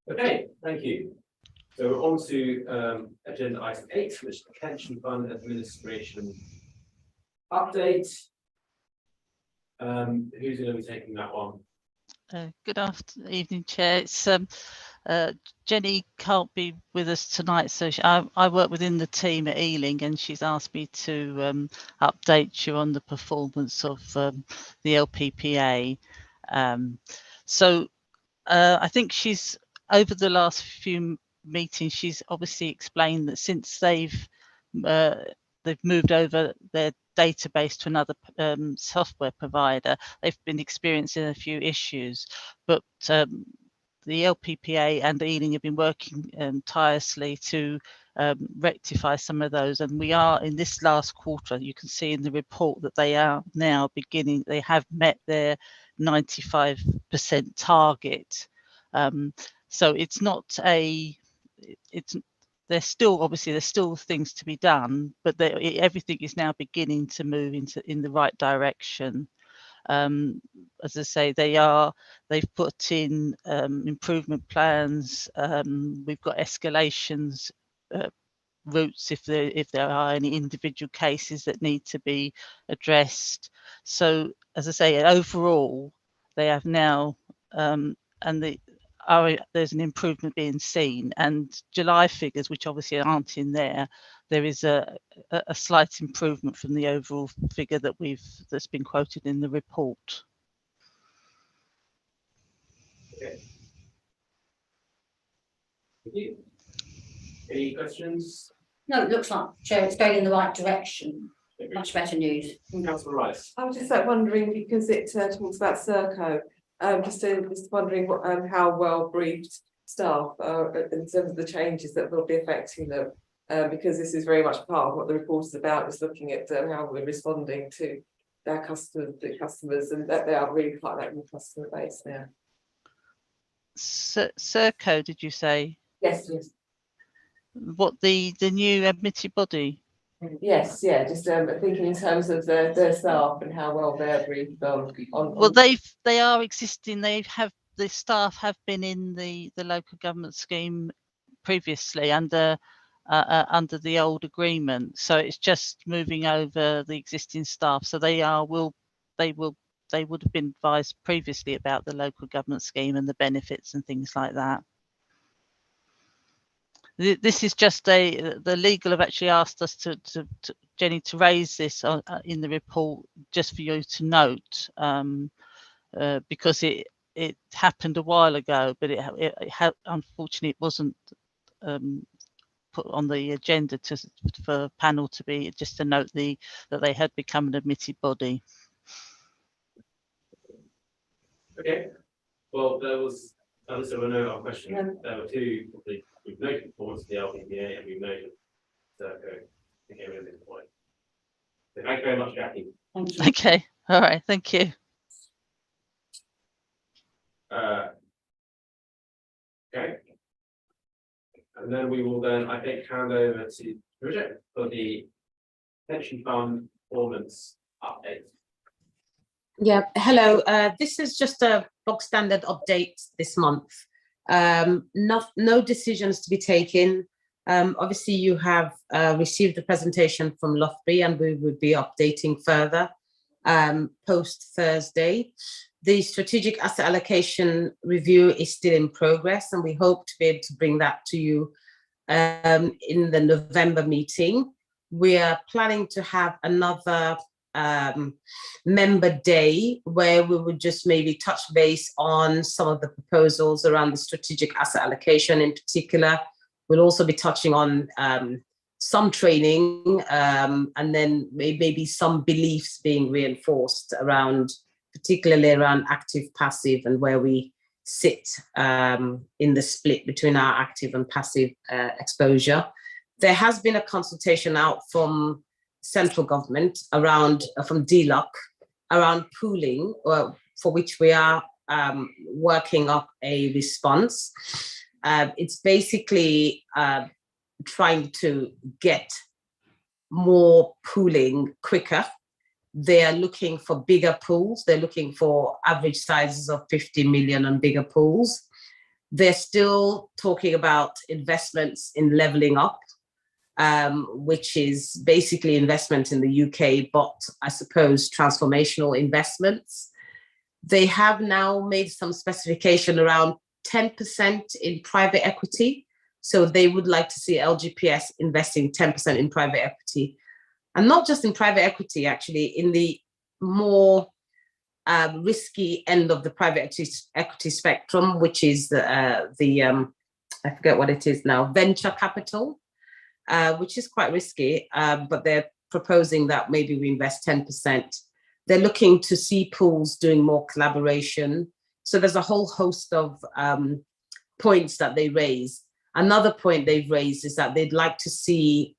Okay, thank you. So we're on to agenda item 8, which is the pension fund administration update. Who's going to be taking that one? Good evening, Chair. It's Jenny can't be with us tonight, so I work within the team at Ealing, and she's asked me to update you on the performance of the LPPA. So I think she's, over the last few meetings, she's obviously explained that since they've moved over their database to another software provider, they've been experiencing a few issues, but the LPPA and Ealing have been working tirelessly to rectify some of those, and we are in this last quarter, you can see in the report that they are now beginning, they have met their 95% target. So it's not there's still things to be done, but everything is now beginning to move in the right direction. As I say, they've put in improvement plans. We've got escalations routes if there are any individual cases that need to be addressed. So as I say, overall, they have now there's an improvement being seen, and July figures, which obviously aren't in there is a slight improvement from the overall figure that's been quoted in the report. Okay. Thank you. Any questions? No, it looks like, Chair, it's going in the right direction. Much better news. Councillor Rice. I was just wondering, because it talks about Serco, just wondering how well briefed staff are in terms of the changes that will be affecting them, because this is very much part of what the report is about, is looking at how we're responding to their customers, and that they are really quite like the customer base now. Serco, did you say? Yes, yes. What, the new admitted body? Yes, yeah, just thinking in terms of their staff and how well they're briefed on. Well, they are existing. The staff have been in the local government scheme previously under the old agreement. So it's just moving over the existing staff. So they would have been advised previously about the local government scheme and the benefits and things like that. This is just the legal have actually asked us to Jenny to raise this in the report, just for you to note, because it happened a while ago, but unfortunately it wasn't put on the agenda for panel to be, just to note that they had become an admitted body. Okay. Well, there was, so we know our question. Yeah. There were two. We've noted performance of the LPPA and we've noted Serco. Okay, we're at this point. So thank you very much, Jackie. Thank you. Okay. All right. Thank you. Okay. And then we will I think, hand over to Bridget for the pension fund performance update. Yeah, hello. This is just a bog standard update this month. No decisions to be taken. Obviously, you have received the presentation from Loughborough, and we would be updating further post Thursday. The strategic asset allocation review is still in progress, and we hope to be able to bring that to you in the November meeting. We are planning to have another member day where we would just maybe touch base on some of the proposals around the strategic asset allocation in particular. We'll also be touching on some training and then maybe some beliefs being reinforced around, particularly around active passive and where we sit in the split between our active and passive exposure. There has been a consultation out from central government around from DLUC around pooling, for which we are working up a response. It's basically trying to get more pooling quicker. They are looking for bigger pools. They're looking for average sizes of 50 million and bigger pools. They're still talking about investments in levelling up, which is basically investment in the UK, but I suppose transformational investments. They have now made some specification around 10% in private equity. So they would like to see LGPS investing 10% in private equity. And not just in private equity, actually, in the more risky end of the private equity spectrum, which is I forget what it is now, venture capital, which is quite risky, but they're proposing that maybe we invest 10%. They're looking to see pools doing more collaboration. So there's a whole host of points that they raise. Another point they've raised is that they'd like to see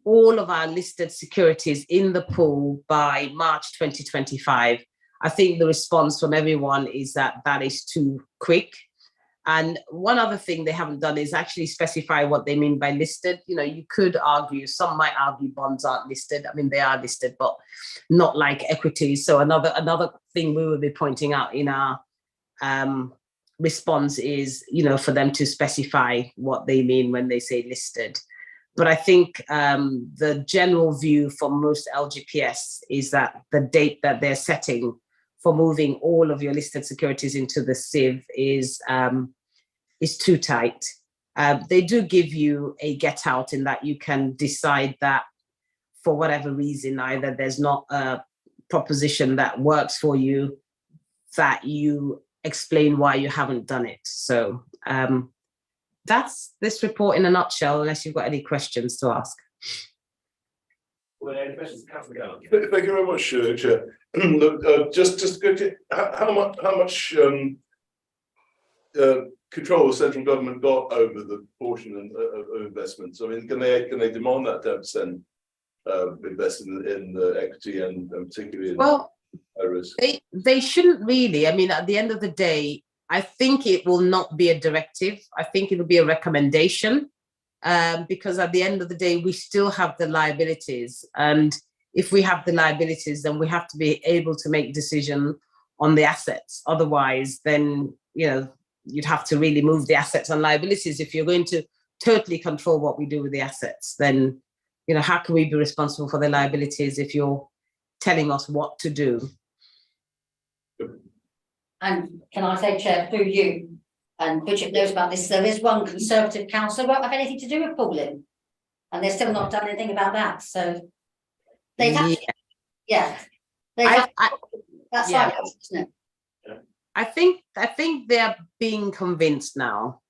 all of our listed securities in the pool by March 2025. I think the response from everyone is that that is too quick. And one other thing they haven't done is actually specify what they mean by listed. You know, you could argue, some might argue bonds aren't listed. I mean, they are listed, but not like equities. So another thing we will be pointing out in our response is, you know, for them to specify what they mean when they say listed. But I think the general view for most LGPS is that the date that they're setting for moving all of your listed securities into the SIV is too tight. They do give you a get out in that you can decide that for whatever reason, either there's not a proposition that works for you, that you explain why you haven't done it. So that's this report in a nutshell, unless you've got any questions to ask. Well, any questions, Councillor Gallant? Thank you very much, Chair. Look, just go to how much control the central government got over the portion of investments? I mean, can they demand that 10% invest in the equity and particularly in areas? They shouldn't really. I mean, at the end of the day, I think it will not be a directive. I think it will be a recommendation, because at the end of the day, we still have the liabilities. And if we have the liabilities, then we have to be able to make decision on the assets. Otherwise, then, you know, you'd have to really move the assets and liabilities. If you're going to totally control what we do with the assets, then, you know, how can we be responsible for the liabilities if you're telling us what to do? And can I say, Chair, through you, and Bridget knows about this, there is one Conservative councillor who won't have anything to do with pooling. And they've still not done anything about that, so. They'd have, that's yeah. right, isn't it? I think they are being convinced now.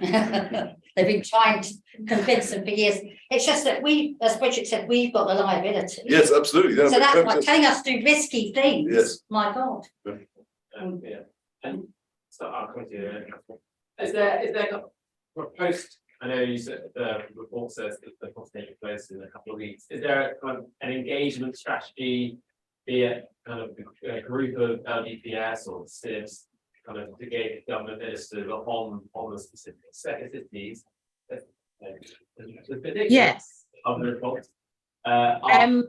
They've been trying to convince them for years. It's just that we, as Bridget said, we've got the liability. Yes, absolutely. Yeah, So that's like telling us to do risky things. Yes. My God. Yeah. And so our committee, is there post? I know you said the report says that the course taking place in a couple of weeks. Is there kind of an engagement strategy, be it kind of a group of LGPS or CIVs, kind of to engage government ministers on the specific cities? Yes. Of the report. Are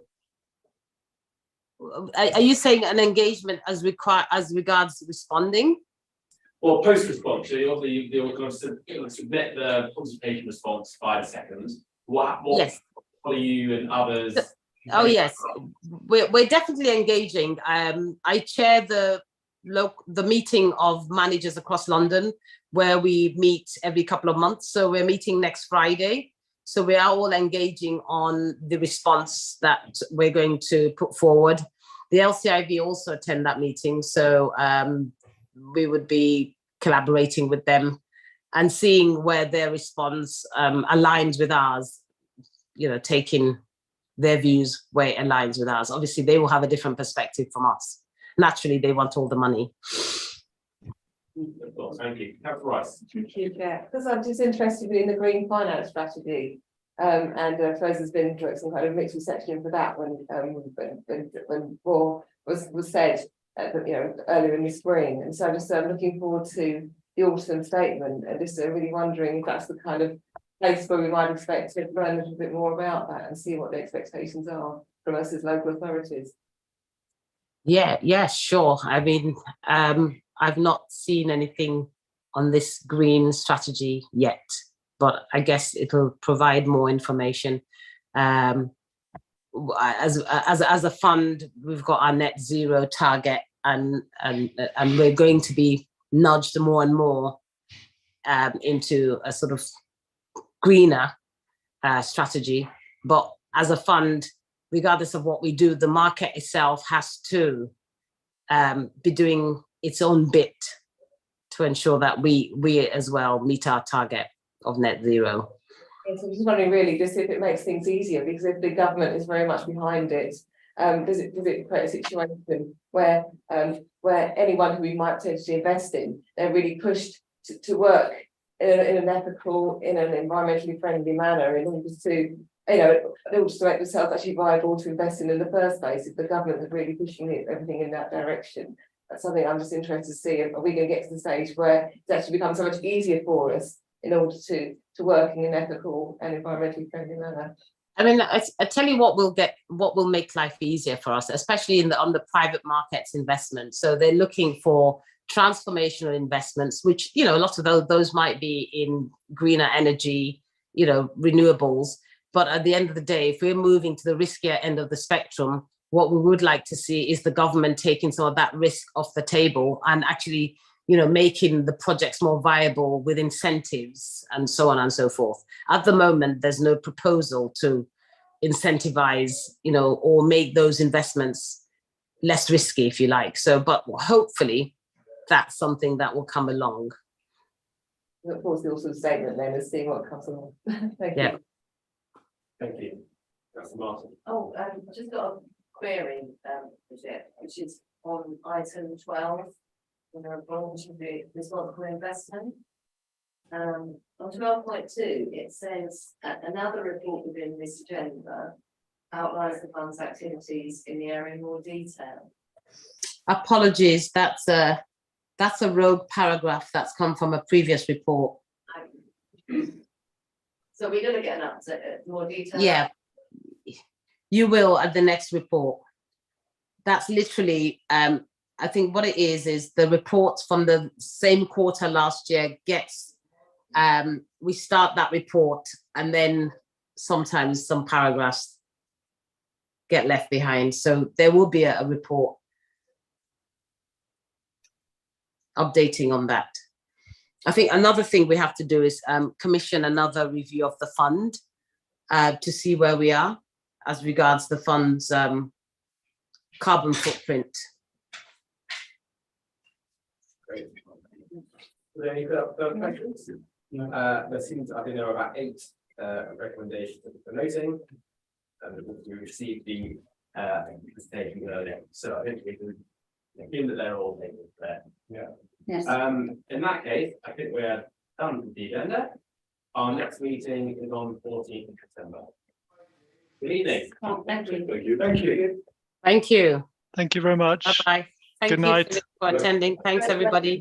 you saying an engagement as regards responding? Or post-response, so you're going to submit the consultation response 5 seconds. What Yes. are you and others? Oh yes, we're definitely engaging. I chair the meeting of managers across London, where we meet every couple of months. So we're meeting next Friday. So we are all engaging on the response that we're going to put forward. The LCIV also attend that meeting. So we would be collaborating with them and seeing where their response aligns with ours, you know, taking their views where it aligns with ours. Obviously, they will have a different perspective from us. Naturally, they want all the money. Thank you. Rice. Thank you, Chair. Because I'm just interested in the green finance strategy. And I suppose there's been some kind of mixed reception for that when more was said earlier in the spring. And so I'm just looking forward to the autumn statement and just really wondering if that's the kind of place where we might expect to learn a little bit more about that and see what the expectations are from us as local authorities. Yeah, sure. I mean, I've not seen anything on this green strategy yet, but I guess it'll provide more information. As a fund, we've got our net zero target, and we're going to be nudged more and more into a sort of greener strategy. But as a fund, regardless of what we do, the market itself has to be doing its own bit to ensure that we as well meet our target of net zero. Yes, I'm just wondering really just if it makes things easier, because if the government is very much behind it, does it create a situation where anyone who we might potentially invest in, they're really pushed to work in an ethical, in an environmentally friendly manner in order to, in order to make themselves actually viable to invest in the first place, if the government is really pushing everything in that direction? That's something I'm just interested to see. Are we going to get to the stage where it's actually become so much easier for us in order to work in an ethical and environmentally friendly manner? I mean, I tell you what will make life easier for us, especially on the private markets investment. So they're looking for transformational investments, which, a lot of those might be in greener energy, renewables. But at the end of the day, if we're moving to the riskier end of the spectrum, what we would like to see is the government taking some of that risk off the table and actually, making the projects more viable with incentives and so on and so forth. At the moment, there's no proposal to incentivize, or make those investments less risky, if you like. So, but hopefully that's something that will come along. Look forward to the sort of statement then and seeing what comes along. Thank you. Thank you. That's Martin. Oh, I just got a query, which is on item 12, when they're involved in the responsible investment. On 12.2, it says another report within this agenda outlines the fund's activities in the area in more detail. Apologies, that's a rogue paragraph that's come from a previous report. So we're going to get an update, more detail. Yeah, you will at the next report. That's literally, I think what it is the reports from the same quarter last year gets, we start that report and then sometimes some paragraphs get left behind. So there will be a report updating on that. I think another thing we have to do is commission another review of the fund to see where we are as regards the fund's carbon footprint. Great. Are there any further questions? There seems, I think there are about 8 recommendations for noting, and we received the presentation earlier, so I think we can assume that they're all taken there. Yeah. Yes. In that case, I think we're done with the agenda. Our next meeting is on 14th of September. Good evening. Oh, thank you. Thank you. Thank you. Thank you. Thank you very much. Bye-bye. Thank Good you night. for attending. Thanks, everybody.